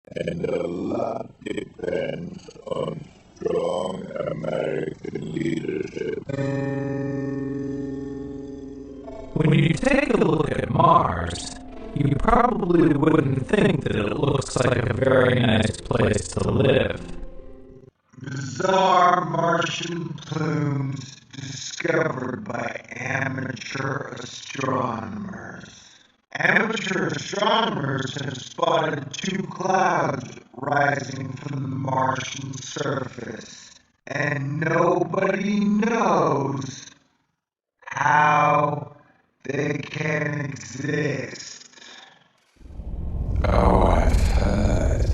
and a lot depends on strong American leadership. When you take a look at Mars, you probably wouldn't think that it looks like a very nice place to live. Bizarre Martian plumes discovered by amateur astronomers. Amateur astronomers have spotted two clouds rising from the Martian surface, and nobody knows how they can exist. Oh, I've heard.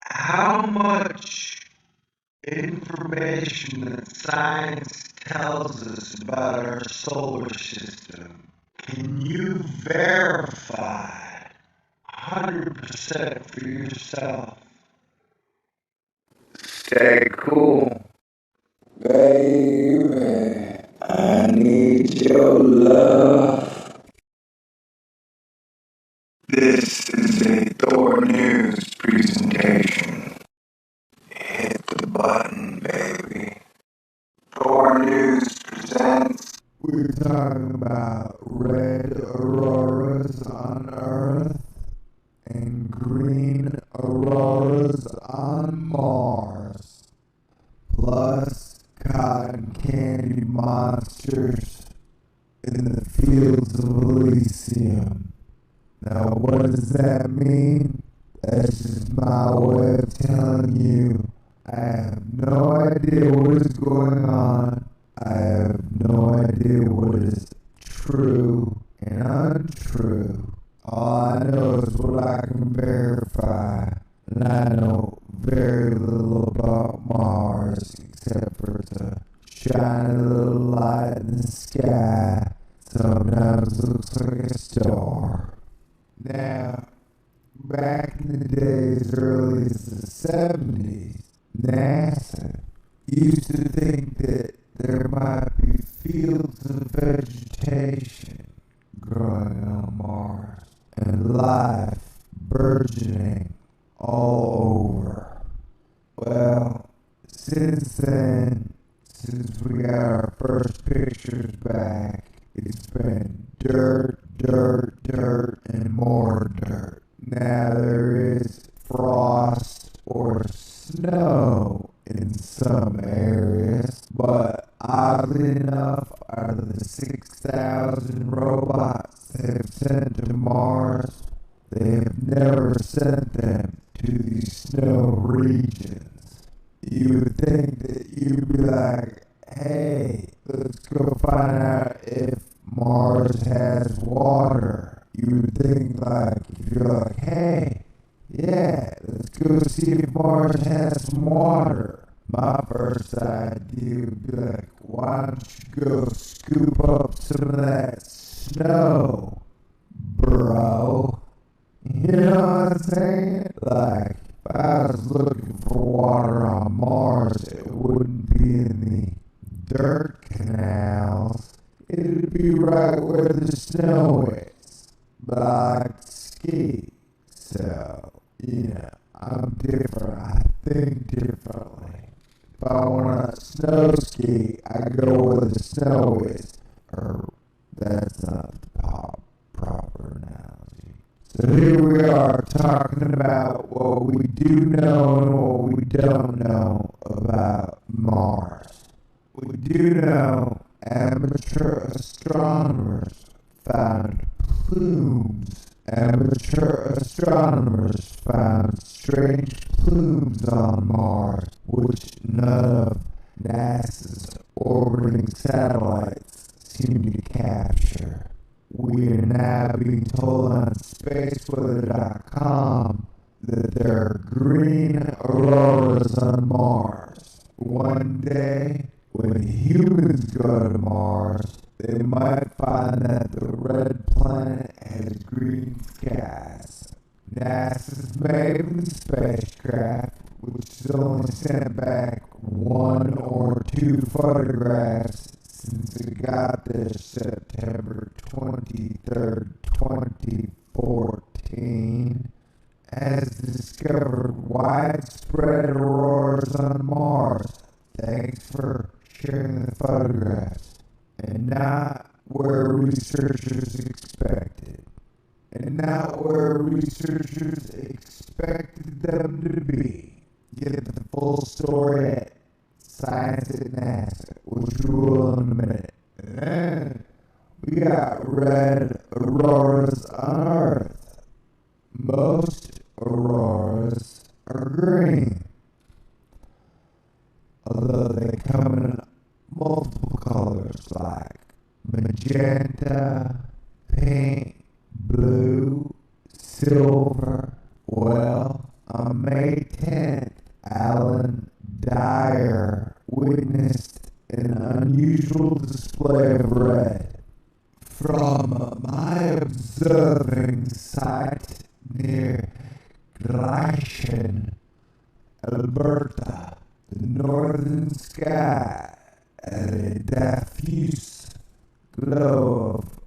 How much information that science tells us about our solar system can you verify 100% for yourself? Stay cool. Baby, I need your love. This is a Thor News presentation. Hit the button, baby. Thor News presents. We're talking about red auroras on Earth and green auroras on Mars. Plus cotton candy monsters in the fields of Elysium. Now, what does that mean? That's just my way of telling you I have no idea what is going on. I have no idea what is true and untrue. All I know is what I can verify, and I know very little about Mars except for to shine a little light in the sky. Sometimes looks like a star. Now, back in the days early as the 70s, NASA used to think that there might be fields of vegetation growing on Mars and life burgeoning all over. Well, since then, since we got our first pictures back, it's been dirt, and more dirt. Now there is frost or snow in some areas, but oddly enough, out of the 6,000 robots they have sent to Mars, they have never sent them to these snow regions. You would think that you'd be like, hey, let's go find out if Mars has water. You would think like, if you're like, hey, yeah, let's go see if Mars has some water. My first idea would be like, why don't you go scoop up some of that snow, bro? You know what I'm saying? Like, if I was looking for water on Mars, it wouldn't be in the dirt canals. It'd be right where the snow is. But I like to ski, so, you know, I'm different. I think differently. If I want to snow ski, I go where the snow is. Or, that's not the proper analogy. So here we are talking about what we do know and what we don't know about Mars. We do know amateur astronomers found plumes. Amateur astronomers found strange plumes on Mars, which none of NASA's orbiting satellites seem to capture. We are now being told on spaceweather.com that there are green auroras on Mars. One day, when humans go to Mars, they might find that the red planet has green skies. NASA's Maven spacecraft, which has only sent back one or two photographs since it got there September 23rd, 2014, 2014 has discovered widespread auroras on Mars. Thanks for sharing the photographs. And not where researchers expected. And not where researchers expected them to be. Get the full story at Science at NASA, which we will in a minute. And then we got red auroras on Earth. Most auroras are green, although they come in multiple colors like magenta, pink, blue, silver. Well, on May 10th, Alan Dyer witnessed an unusual display of red. From my observing site near Gleichen, Alberta, the northern sky had a diffuse glow of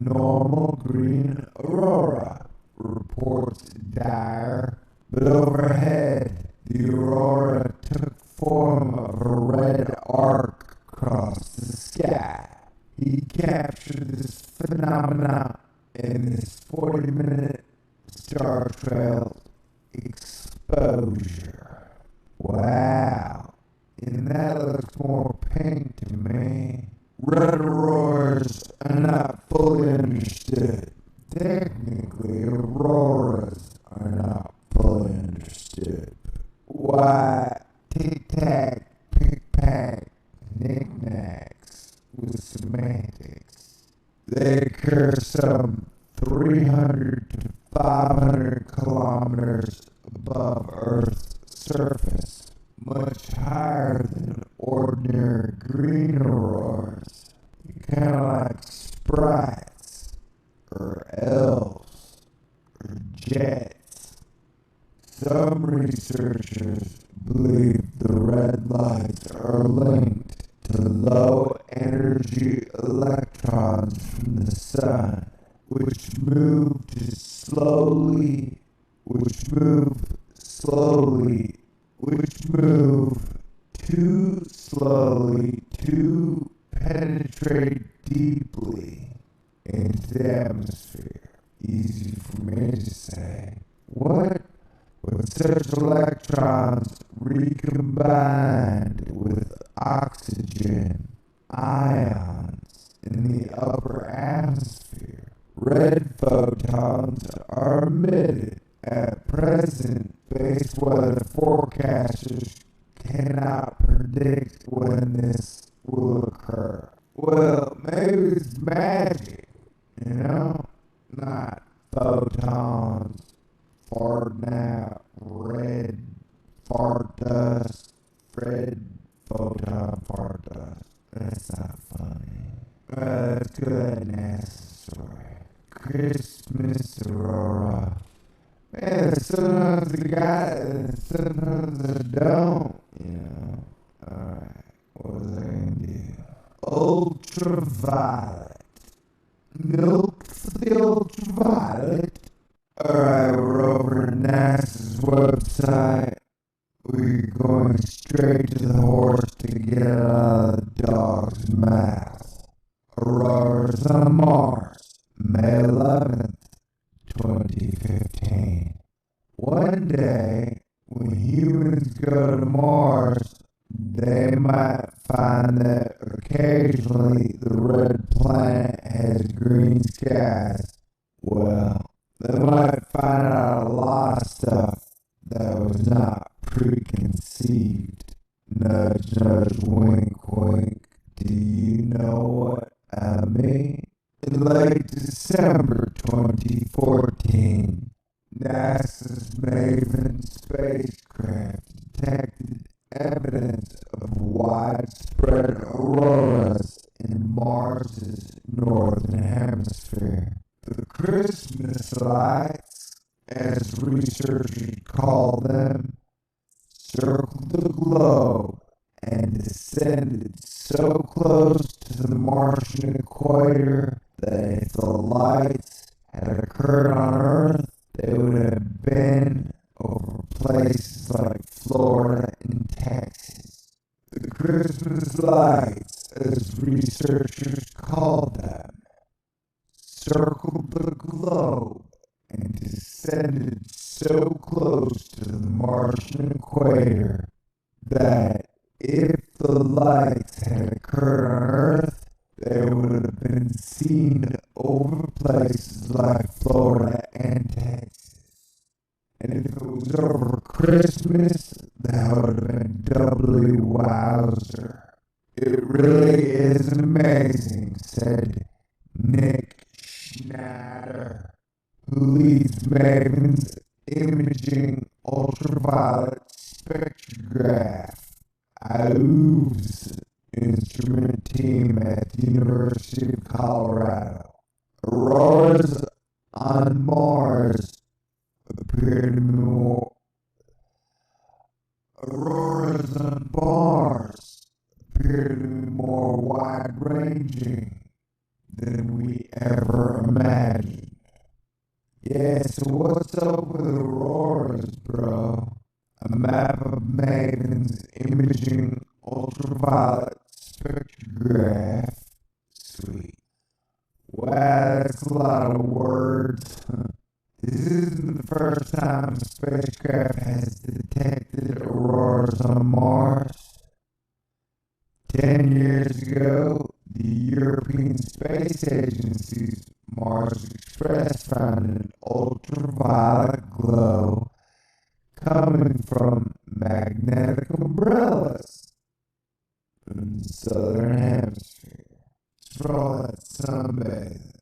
normal green aurora, reports Dyer. But overhead, the aurora took form of a red arc across the sky. He captured this phenomenon in his 40-minute Star Trail exposure. Wow. And that looks more pink to me. Red auroras are not fully understood. Technically, auroras are not fully understood. Why tic-tac, pick-pack, knickknacks with semantics? They occur some 300 to 500 kilometers above Earth's surface, much higher than ordinary green auroras. Kind of like sprites, or elves, or jets. Some researchers believe the red lights are linked to low energy electrons from the sun, which move too slowly to penetrate deeply into the atmosphere. Easy for me to say. What? When such electrons recombined with oxygen ions in the upper atmosphere, red photons are emitted. At present, space weather forecasters cannot predict when this will occur. Well, maybe it's magic, not photons farting out red fart dust, red photon fart dust. That's not funny. Let's go ahead and ask the story. Christmas aurora. Man, sometimes the guy, sometimes I don't, Alright, what was I gonna do? Ultraviolet. Milk for the ultraviolet. Alright, we're over at NASA's website. We're going straight to the horse to get out of the dog's mouth. Auroras on Mars, May 11th, 2015. One day, when humans go to Mars, they might find that occasionally the red planet has green skies. Well, they might find out a lot of stuff that was not preconceived. Nudge, nudge, wink, wink. Do you know what I mean? In late December 2014, NASA's Maven spacecraft detected evidence of widespread auroras in Mars's northern hemisphere. The Christmas lights, as researchers call them, circled the globe and descended so close to the Martian equator that if the lights had occurred on Earth, they would have been over places like Florida and Texas. The Christmas lights, as researchers call them, circled the globe and descended so close to the Martian equator that if the lights had occurred on Earth, they would have been seen over places like Florida and Texas. And if it was over Christmas, that would have been doubly wowzer. It really is amazing, said Nick Schneider, who leads Maven's Imaging Ultraviolet Spectrograph, AUV's instrument team at the University of Colorado. Auroras on Mars appear to be more Auroras on Mars appear to be more wide-ranging than we ever imagined. Yeah, so what's up with Auroras, bro? A map of Maven's Imaging Ultraviolet Spectrograph. Sweet. Wow, that's a lot of words. This isn't the first time a spacecraft has detected auroras on Mars. 10 years ago, the European Space Agency's Mars Express found an ultraviolet glow coming from magnetic umbrellas in the southern hemisphere. It's for all that sunbathing.